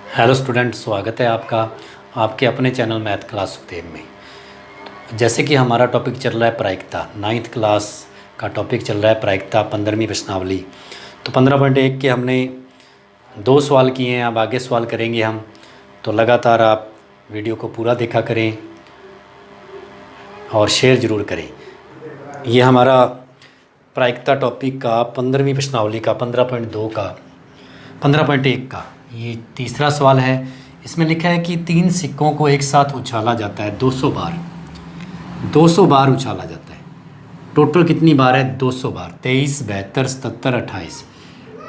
Hello student, स्वागत है आपका आपके अपने चैनल मैथ क्लास सुखदेव में। जैसे कि हमारा टॉपिक चल रहा है प्रायिकता, 9th क्लास का टॉपिक चल रहा है प्रायिकता 15वीं प्रश्नावली। तो 15.1 के हमने 2 सवाल किए हैं, अब आगे सवाल करेंगे हम। तो लगातार आप वीडियो को पूरा देखा करें और शेयर ज़रूर करें। ये हमारा प्रायिकता टॉपिक का 15वीं प्रश्नावली का 15.2 का 15.1 का ये तीसरा सवाल है। इसमें लिखा है कि 3 सिक्कों को एक साथ उछाला जाता है 200 बार। 200 बार उछाला जाता है। टोटल कितनी बार है? 200 बार। 23, 72, 77, 28।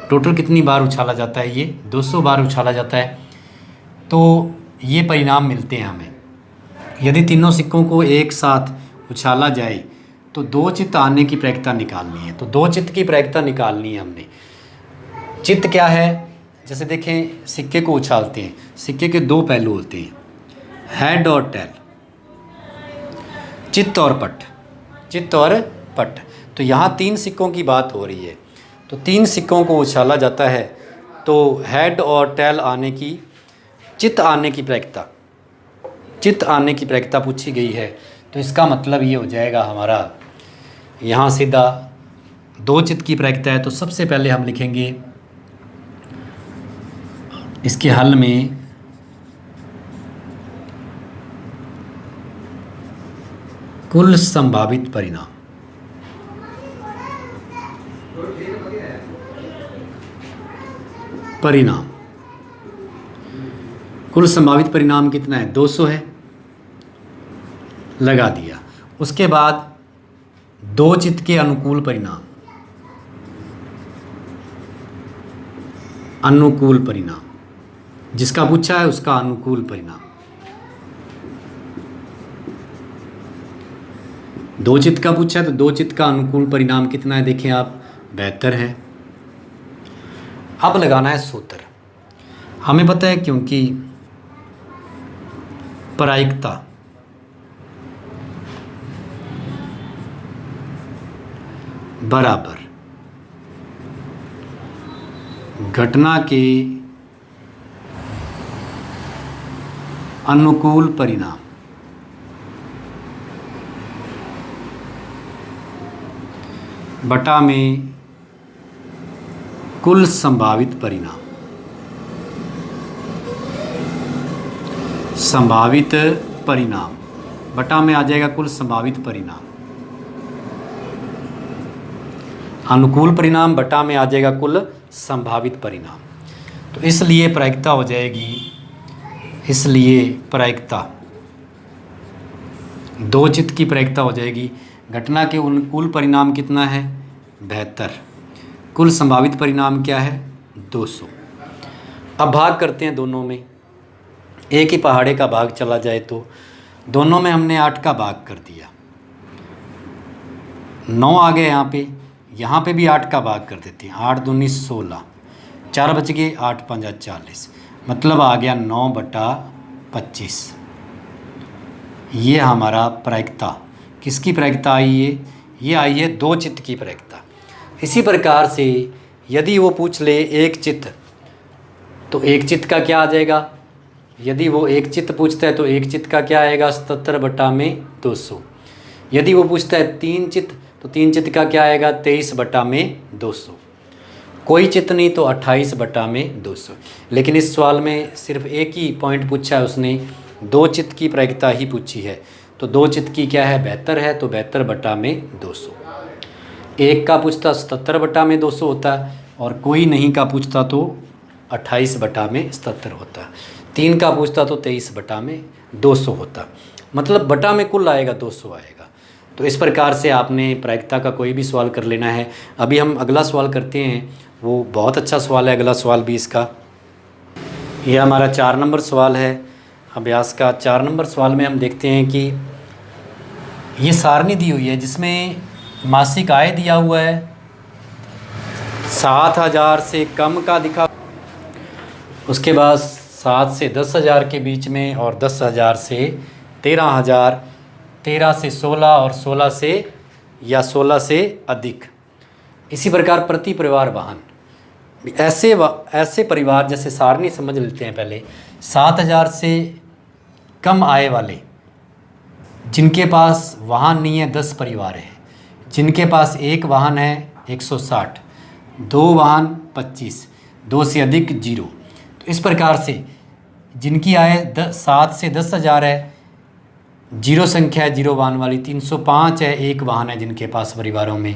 टोटल कितनी बार उछाला जाता है? ये 200 बार उछाला जाता है। तो ये परिणाम मिलते हैं हमें। यदि तीनों सिक्कों को एक साथ उछाला जाए तो 2 चित्त आने की प्रायिकता निकालनी है। तो 2 चित्त की प्रायिकता निकालनी है हमने। चित्त क्या है? जैसे देखें, सिक्के को उछालते हैं, सिक्के के 2 पहलू होते हैं, हेड और टेल, चित्त और पट, चित्त और पट। तो यहाँ 3 सिक्कों की बात हो रही है। तो 3 सिक्कों को उछाला जाता है तो हेड और टेल आने की, चित्त आने की प्रायिकता, चित्त आने की प्रायिकता पूछी गई है। तो इसका मतलब ये हो जाएगा हमारा, यहाँ सीधा 2 चित्त की प्रायिकता है। तो सबसे पहले हम लिखेंगे इसके हल में कुल संभावित परिणाम। कुल संभावित परिणाम कितना है? 200 है, लगा दिया। उसके बाद 2 चित्त के अनुकूल परिणाम, अनुकूल परिणाम, जिसका पूछा है उसका अनुकूल परिणाम। 2 चित्त का पूछा है तो 2 चित्त का अनुकूल परिणाम कितना है? देखें आप, 72 है। अब लगाना है सूत्र। हमें पता है क्योंकि प्रायिकता बराबर घटना के अनुकूल परिणाम बटा में कुल संभावित परिणाम। संभावित परिणाम बटा में आ जाएगा कुल संभावित परिणाम। अनुकूल परिणाम बटा में आ जाएगा कुल संभावित परिणाम। तो इसलिए प्रायिकता हो जाएगी, इसलिए प्रायिकता 2 चित्त की प्रायिकता हो जाएगी। घटना के अनुकूल परिणाम कितना है? 72। कुल संभावित परिणाम क्या है? 200। अब भाग करते हैं दोनों में। एक ही पहाड़े का भाग चला जाए तो दोनों में हमने 8 का भाग कर दिया, 9 आ गए। यहाँ पे भी 8 का भाग कर देते हैं। 8 दूनी 16, 4 बच गए, 8 पंजा 40, मतलब आ गया 9/25। ये हमारा प्रायिकता, किसकी प्रायिकता आई है? ये आई है 2 चित्त की प्रायिकता। इसी प्रकार से यदि वो पूछ ले 1 चित्त, तो 1 चित्त का क्या आ जाएगा? यदि वो 1 चित्त पूछता है तो 1 चित्त का क्या आएगा? 77/200। यदि वो पूछता है 3 चित्त, तो 3 चित्त का क्या आएगा? 23/200। कोई चित्त नहीं तो 28/200। लेकिन इस सवाल में सिर्फ एक ही पॉइंट पूछा है उसने, 2 चित्त की प्रायिकता ही पूछी है। तो 2 चित्त की क्या है? 72 है, तो 72/200। एक का पूछता 77/200 होता, और कोई नहीं का पूछता तो 28/77 होता। 3 का पूछता तो 23/200 होता। मतलब बटा में कुल आएगा 200 आएगा। तो इस प्रकार से आपने प्रायिकता का कोई भी सवाल कर लेना है। अभी हम अगला सवाल करते हैं, वो बहुत अच्छा सवाल है अगला सवाल भी इसका। ये हमारा 4 नंबर सवाल है अभ्यास का। 4 नंबर सवाल में हम देखते हैं कि ये सारणी दी हुई है जिसमें मासिक आय दिया हुआ है 7000 से कम का दिखा, उसके बाद 7 से 10,000 के बीच में, और 10,000 से 13,000, 13 से 16 और 16 से या 16 से अधिक। इसी प्रकार प्रति परिवार वाहन ऐसे परिवार, जैसे सारणी समझ लेते हैं पहले। 7,000 से कम आय वाले जिनके पास वाहन नहीं है 10 परिवार हैं, जिनके पास एक वाहन है 160, 2 वाहन 25, 2 से अधिक 0। तो इस प्रकार से जिनकी आय 7 से 10,000 है, 0 संख्या है 0 वाहन वाली, 305 है, एक वाहन है जिनके पास परिवारों में,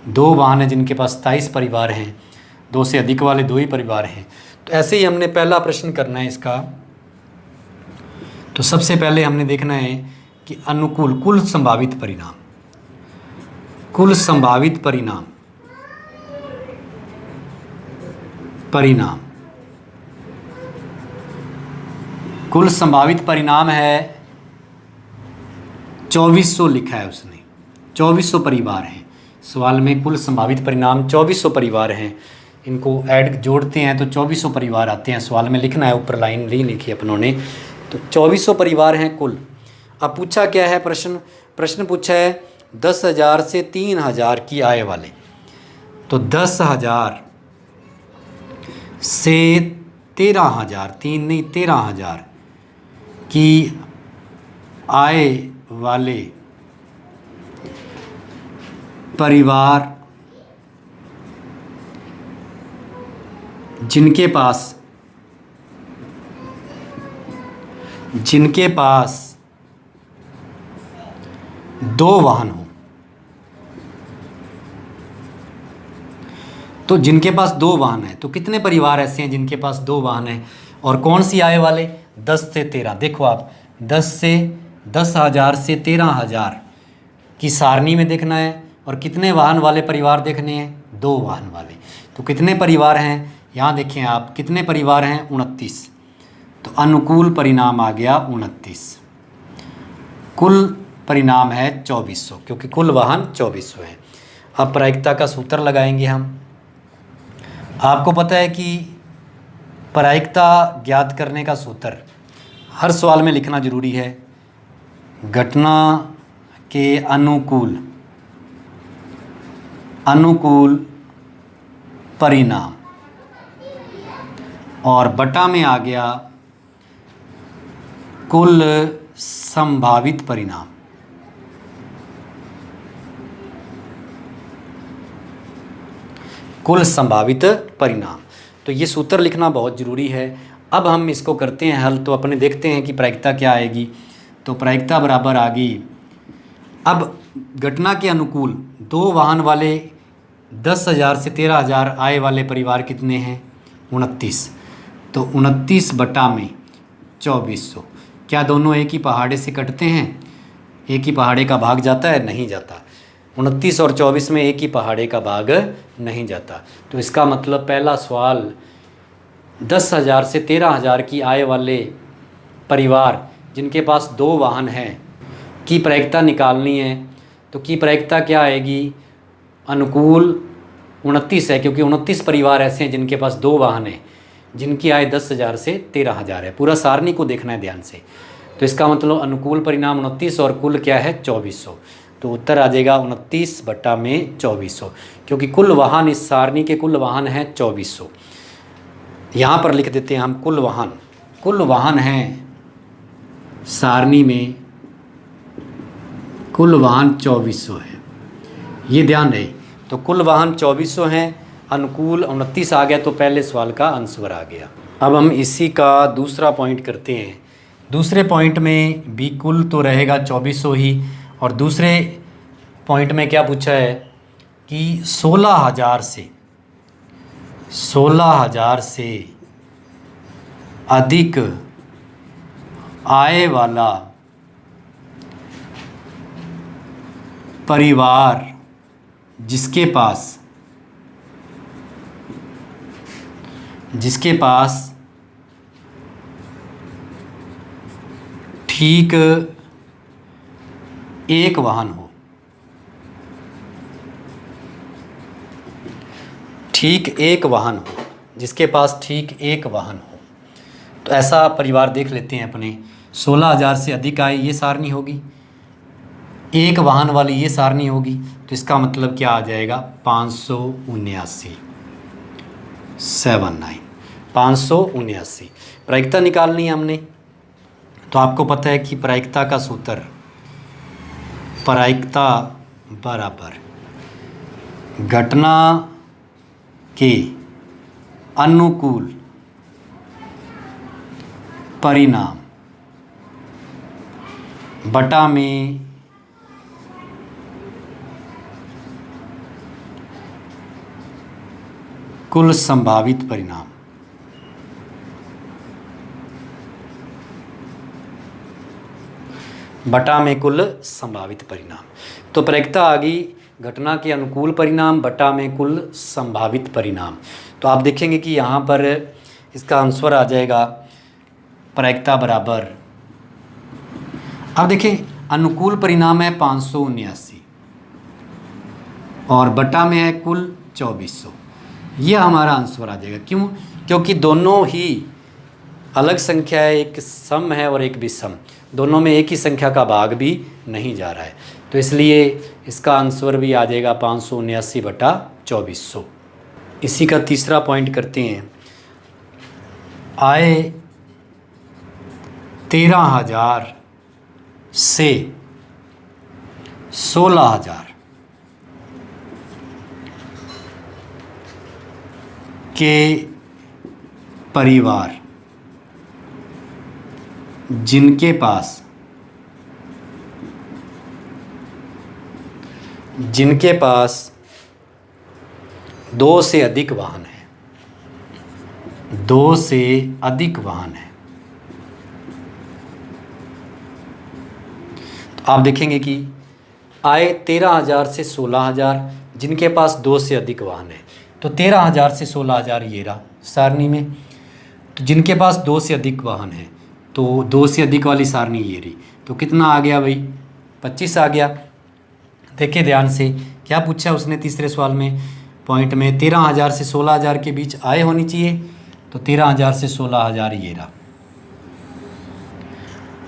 2 वाहन है जिनके पास 27 परिवार हैं, 2 से अधिक वाले 2 ही परिवार हैं। तो ऐसे ही हमने पहला प्रश्न करना है इसका। तो सबसे पहले हमने देखना है कि अनुकूल कुल संभावित परिणाम, कुल संभावित परिणाम कुल संभावित परिणाम है 2400 लिखा है उसने, 2400 परिवार हैं सवाल में। कुल संभावित परिणाम 2400 परिवार हैं, इनको ऐड जोड़ते हैं तो 2400 परिवार आते हैं। सवाल में लिखना है, ऊपर लाइन नहीं लिखी अपनों ने। तो 2400 परिवार हैं कुल। अब पूछा क्या है प्रश्न पूछा है 10,000 से 3,000 की आय वाले। तो 10,000 से 13,000, 3 नहीं 13,000 की आय वाले परिवार जिनके पास 2 वाहन हो। तो जिनके पास 2 वाहन है, तो कितने परिवार ऐसे हैं जिनके पास 2 वाहन है, और कौन सी आय वाले? 10 से 13। देखो आप 10,000 से 13,000 की सारणी में देखना है, और कितने वाहन वाले परिवार देखने हैं? 2 वाहन वाले। तो कितने परिवार हैं यहाँ देखें आप, कितने परिवार हैं? 29। तो अनुकूल परिणाम आ गया 29। कुल परिणाम है 2400, क्योंकि कुल वाहन 2400 है। अब प्रायिकता का सूत्र लगाएंगे हम। आपको पता है कि प्रायिकता ज्ञात करने का सूत्र हर सवाल में लिखना जरूरी है। घटना के अनुकूल परिणाम, और बटा में आ गया कुल संभावित परिणाम। कुल संभावित परिणाम, तो ये सूत्र लिखना बहुत ज़रूरी है। अब हम इसको करते हैं हल, तो अपने देखते हैं कि प्रायिकता क्या आएगी। तो प्रायिकता बराबर आ गई, अब घटना के अनुकूल 2 वाहन वाले 10,000 से 13,000 आय वाले परिवार कितने हैं? 29। तो 29 बटा में 2400। क्या दोनों एक ही पहाड़े से कटते हैं? एक ही पहाड़े का भाग जाता है? नहीं जाता। 29 और 24 में एक ही पहाड़े का भाग नहीं जाता। तो इसका मतलब पहला सवाल 10,000 से 13,000 की आय वाले परिवार जिनके पास 2 वाहन हैं की प्रायिकता निकालनी है। तो की प्रायिकता क्या आएगी? अनुकूल 29 है, क्योंकि 29 परिवार ऐसे हैं जिनके पास 2 वाहन हैं, जिनकी आय 10,000 से 13,000 है। पूरा सारणी को देखना है ध्यान से। तो इसका मतलब अनुकूल परिणाम 29 और कुल क्या है? 2400। तो उत्तर आ जाएगा 29 बटा में 2400, क्योंकि कुल वाहन इस सारणी के कुल वाहन हैं 2400। यहाँ पर लिख देते हैं हम कुल वाहन हैं सारणी में, कुल वाहन 2400 है, ये ध्यान रहे। तो कुल वाहन 2400 हैं, अनुकूल 29 आ गया, तो पहले सवाल का आंसर आ गया। अब हम इसी का दूसरा पॉइंट करते हैं। दूसरे पॉइंट में भी कुल तो रहेगा 2400 ही, और दूसरे पॉइंट में क्या पूछा है कि 16,000 से अधिक आय वाला परिवार जिसके पास ठीक एक वाहन हो, जिसके पास ठीक एक वाहन हो। तो ऐसा परिवार देख लेते हैं अपने। 16,000 से अधिक आय ये सारणी होगी, एक वाहन वाली ये सारणी होगी। तो इसका मतलब क्या आ जाएगा? 579। 79, 579। प्रायिकता निकालनी है हमने, तो आपको पता है कि प्रायिकता का सूत्र, प्रायिकता बराबर घटना के अनुकूल परिणाम बटा में कुल संभावित परिणाम। बटा में कुल संभावित परिणाम। तो प्रायिकता आ गई घटना के अनुकूल परिणाम बटा में कुल संभावित परिणाम। तो आप देखेंगे कि यहाँ पर इसका आंसर आ जाएगा प्रायिकता बराबर, अब देखें अनुकूल परिणाम है 579 और बटा में है कुल 2400। यह हमारा आंसर आ जाएगा। क्यों? क्योंकि दोनों ही अलग संख्या है, एक सम है और एक विषम, दोनों में एक ही संख्या का भाग भी नहीं जा रहा है, तो इसलिए इसका आंसर भी आ जाएगा 579 बटा 2400। इसी का तीसरा पॉइंट करते हैं। आय 13,000 से 16,000 के परिवार जिनके पास 2 से अधिक वाहन है, 2 से अधिक वाहन है, तो आप देखेंगे कि आय 13,000 से 16,000 जिनके पास 2 से अधिक वाहन है, तो 13,000 से 16,000 ये रहा सारणी में। तो जिनके पास 2 से अधिक वाहन है, तो 2 से अधिक वाली सारणी ये रही, तो कितना आ गया भाई? 25 आ गया। देखिए ध्यान से क्या पूछा उसने तीसरे सवाल में, पॉइंट में 13,000 से 16,000 के बीच आय होनी चाहिए, तो 13,000 से 16,000 ये रहा।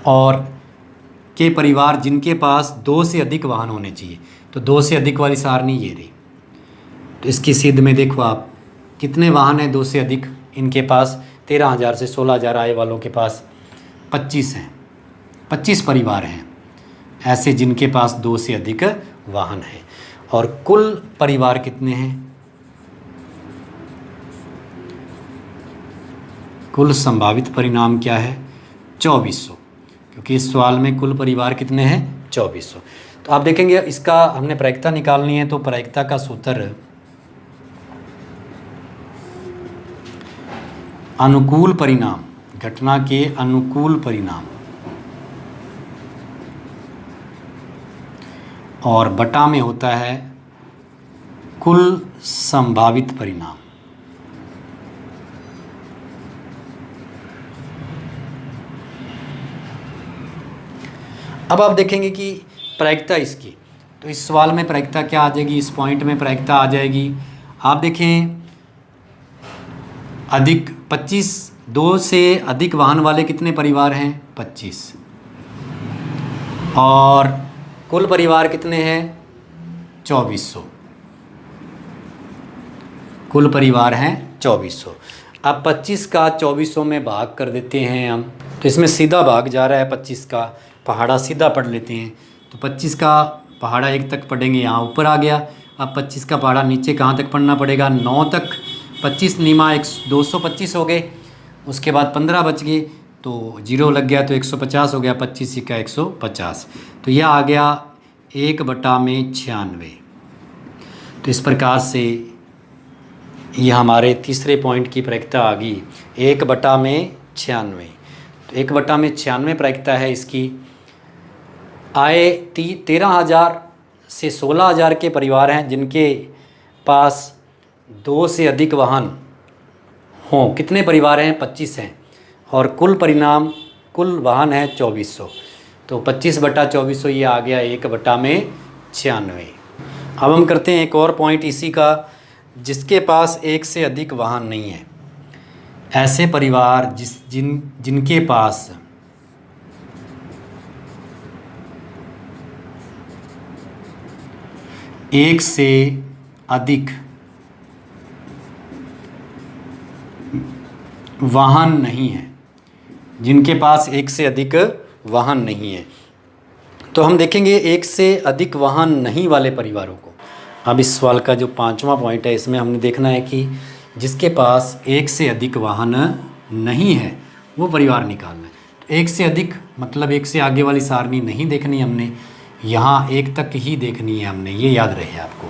और के परिवार जिनके पास 2 से अधिक वाहन होने चाहिए, तो 2 से अधिक वाली सारणी ये रही। तो इसकी सिद्ध में देखो आप कितने वाहन हैं 2 से अधिक, इनके पास 13,000 से 16,000 आय वालों के पास 25 हैं, 25 परिवार हैं ऐसे जिनके पास 2 से अधिक वाहन है। और कुल परिवार कितने हैं? कुल संभावित परिणाम क्या है? 2400, क्योंकि इस सवाल में कुल परिवार कितने हैं? 2400। तो आप देखेंगे इसका हमने प्रायिकता निकालनी है, तो प्रायिकता का सूत्र अनुकूल परिणाम, घटना के अनुकूल परिणाम और बटा में होता है कुल संभावित परिणाम। अब आप देखेंगे कि प्रायिकता इसकी, तो इस सवाल में प्रायिकता क्या आ जाएगी? इस पॉइंट में प्रायिकता आ जाएगी, आप देखें अधिक 25, 2 से अधिक वाहन वाले कितने परिवार हैं? 25। और कुल परिवार कितने हैं? 2400। कुल परिवार हैं 2400। अब 25 का 2400 में भाग कर देते हैं हम, तो इसमें सीधा भाग जा रहा है 25 का, पहाड़ा सीधा पढ़ लेते हैं। तो 25 का पहाड़ा 1 तक पढ़ेंगे, यहाँ ऊपर आ गया। अब 25 का पहाड़ा नीचे कहाँ तक पढ़ना पड़ेगा? 9 तक। 25 निमा 225 हो गए, उसके बाद 15 बच गए, तो 0 लग गया, तो 150 हो गया, 25 का 150। तो यह आ गया 1/96। तो इस प्रकार से ये हमारे तीसरे पॉइंट की प्रायिकता आ गई 1/96। तो 1/96 प्रायिकता है इसकी। आय 13,000 से 16,000 के परिवार हैं जिनके पास 2 से अधिक वाहन हों। कितने परिवार हैं? 25 हैं। और कुल वाहन है 2400। तो 25/2400 ये आ गया 1/96। अब हम करते हैं एक और पॉइंट इसी का, जिसके पास 1 से अधिक वाहन नहीं है। ऐसे परिवार जिनके पास एक से अधिक वाहन नहीं है, जिनके पास एक से अधिक वाहन नहीं है। तो हम देखेंगे एक से अधिक वाहन नहीं वाले परिवारों को। अब इस सवाल का जो 5वां पॉइंट है, इसमें हमने देखना है कि जिसके पास एक से अधिक वाहन नहीं है वो परिवार निकालना है। तो एक से अधिक मतलब एक से आगे वाली सारणी नहीं देखनी हमने, यहाँ एक तक ही देखनी है हमने, ये याद रहे आपको।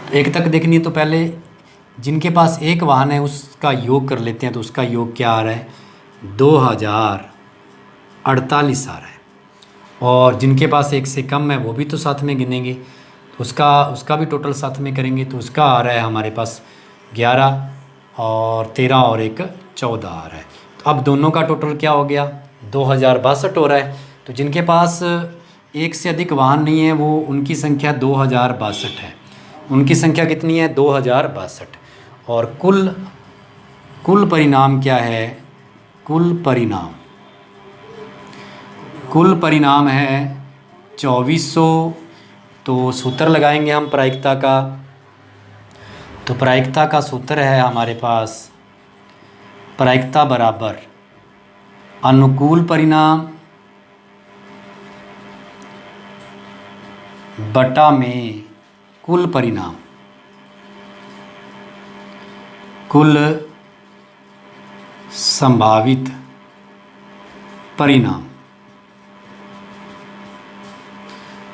तो एक तक देखनी है तो पहले जिनके पास एक वाहन है उसका योग कर लेते हैं। तो उसका योग क्या आ रहा है, 2048 आ रहा है। और जिनके पास एक से कम है वो भी तो साथ में गिनेंगे, तो उसका भी टोटल साथ में करेंगे। तो उसका आ रहा है हमारे पास 11 और 13 और एक 14 आ रहा है। तो अब दोनों का टोटल क्या हो गया, 2062 हो रहा है। तो जिनके पास एक से अधिक वाहन नहीं है वो उनकी संख्या 2062 है। उनकी संख्या कितनी है, 2062। और कुल परिणाम क्या है, कुल परिणाम है 2400। तो सूत्र लगाएंगे हम प्रायिकता का। तो प्रायिकता का सूत्र है हमारे पास, प्रायिकता बराबर अनुकूल परिणाम बटा में कुल परिणाम, कुल संभावित परिणाम।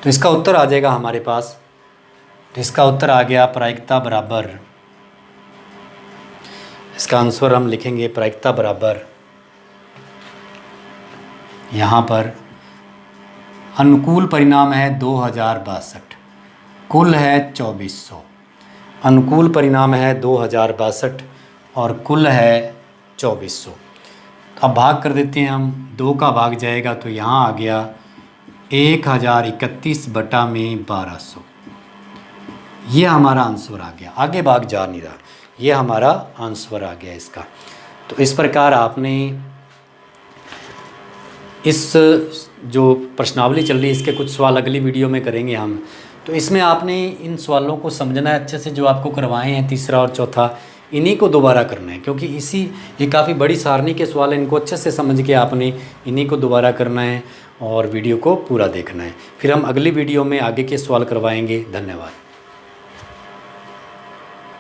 तो इसका उत्तर आ जाएगा हमारे पास। तो इसका उत्तर आ गया प्रायिकता बराबर, इसका आंसर हम लिखेंगे प्रायिकता बराबर, यहाँ पर अनुकूल परिणाम है 2062, कुल है 2400। अनुकूल परिणाम है 2062 और कुल है 2400। अब भाग कर देते हैं हम, 2 का भाग जाएगा तो यहाँ आ गया 1031 बटा में 1200। ये हमारा आंसर आ गया, आगे भाग जा नहीं रहा, ये हमारा आंसर आ गया इसका। तो इस प्रकार आपने इस जो प्रश्नावली चल रही है इसके कुछ सवाल अगली वीडियो में करेंगे हम। तो इसमें आपने इन सवालों को समझना है अच्छे से, जो आपको करवाए हैं तीसरा और चौथा, इन्हीं को दोबारा करना है, क्योंकि ये काफ़ी बड़ी सारणी के सवाल हैं। इनको अच्छे से समझ के आपने इन्हीं को दोबारा करना है और वीडियो को पूरा देखना है। फिर हम अगली वीडियो में आगे के सवाल करवाएंगे। धन्यवाद।